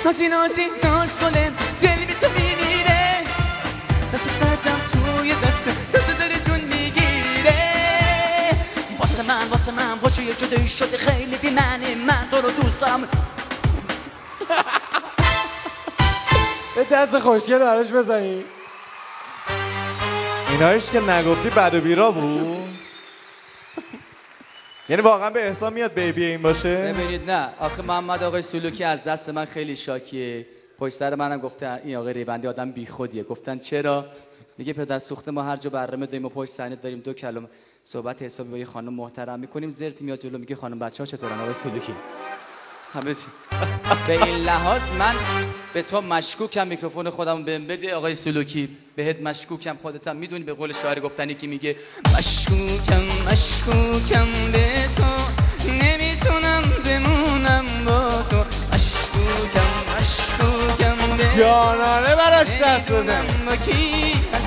نازی نازی ناز کنه دل بی تو میمیره دست سردم توی دست تو داره جون میگیره واسه من باشه یه جدایی شده خیلی بی معنی من تو رو دوست دارم به دست خوشگل براش بزنی اینایش که نگفتی بد و بیرا بود یعنی واقعا به احسان میاد بیبی این باشه؟ ببینید نه آخه محمد آقای سلوکی از دست من خیلی شاکیه پشت سر منم گفته این آقای ریوندی آدم بیخودیه گفتن چرا؟ میگه پدر سوخته ما هر جا برنامه داریم و پشت صحنه داریم 2 کلمه صحبت حسابی با یه خانم محترم میکنیم زرتی میاد جلو میگه خانم بچه‌ها چطورن آقای سلوکی همه چی به این لحاظ من به تو مشکوکم میکروفون خودمو بهم بده آقای سلوکی بهت مشکوکم خودت هم میدونی به قول شاعر گفتنی که میگه مشکوکم به تو نمیتونم بمونم با تو مشکوکم به جانانه براش دست بزن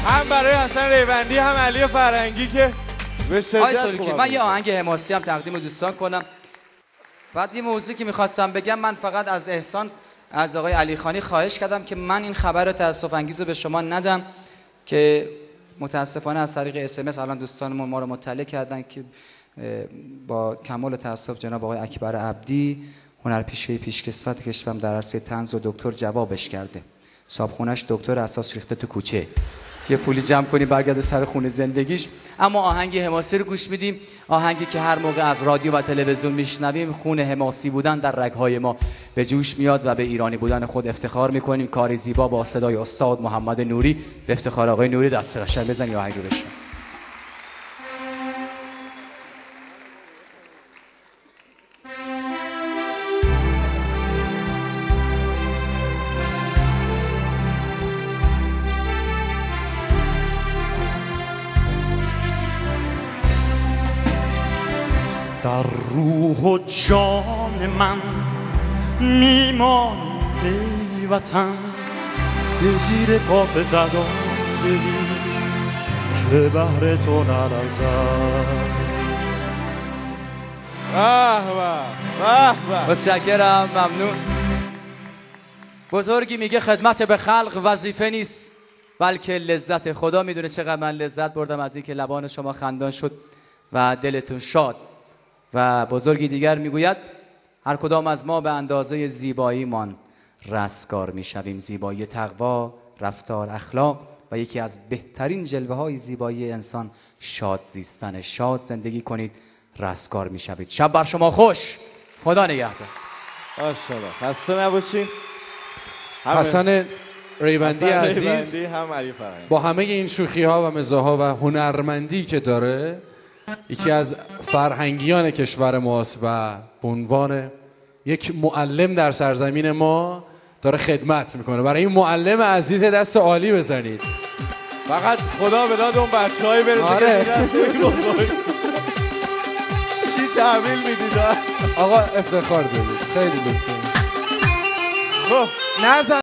هم برای حسن ریوندی هم علی فرنگی که به شدت خوبه من یه آهنگ حماسی هم تقدیم دوستان کنم بعد یه موضوعی که میخواستم بگم من فقط از احسان از آقای علی خانی خواهش کردم که من این خبر تأسف انگیز رو به شما ندم که متاسفانه از طریق SMS الان دوستانمون ما رو مطلع کردن که با کمال تأسف جناب آقای اکبر عبدی هنرپیشه پیشکسوت کشورم در عرصه طنز و دکتر جوابش کرده صابخونش دکتر اساس ریخته تو کوچه یه پولی جمع کنی برگرده سر خونه زندگیش اما آهنگ حماسی رو گوش میدیم آهنگی که هر موقع از رادیو و تلویزیون میشنویم خون حماسی بودن در رگ‌های ما به جوش میاد و به ایرانی بودن خود افتخار میکنیم کاری زیبا با صدای استاد محمد نوری به افتخار آقای نوری دست قشنگ بزنید آهنگ رو بشنوید در روح و جان من میمانی ای وطن به زیر پا فدا دلی که بهر تو نرزد متشکرم ممنون بزرگی میگه خدمت به خلق وظیفه نیست بلکه لذت خدا میدونه چقدر من لذت بردم از اینکه لبان شما خندان شد و دلتون شاد و بزرگی دیگر میگوید هر کدام از ما به اندازه زیباییمان رستگار میشویم زیبایی تقوا رفتار اخلاق و یکی از بهترین جلوه های زیبایی انسان شاد زیستن شاد زندگی کنید رستگار میشوید شب بر شما خوش خدا نگهدار ماشاءالله خسته نباشین حسن ریوندی عزیز هم علی فرنگی با همه این شوخی ها و مزاح ها و هنرمندی که داره یکی از فرهنگیان کشور ماست و به عنوان یک معلم در سرزمین ما داره خدمت میکنه برای این معلم عزیز دست عالی بزنید فقط خدا به داد اون بچه‌های برسه که چی تحویل میدید آقا افتخار دارید خیلی لطفه خب نزن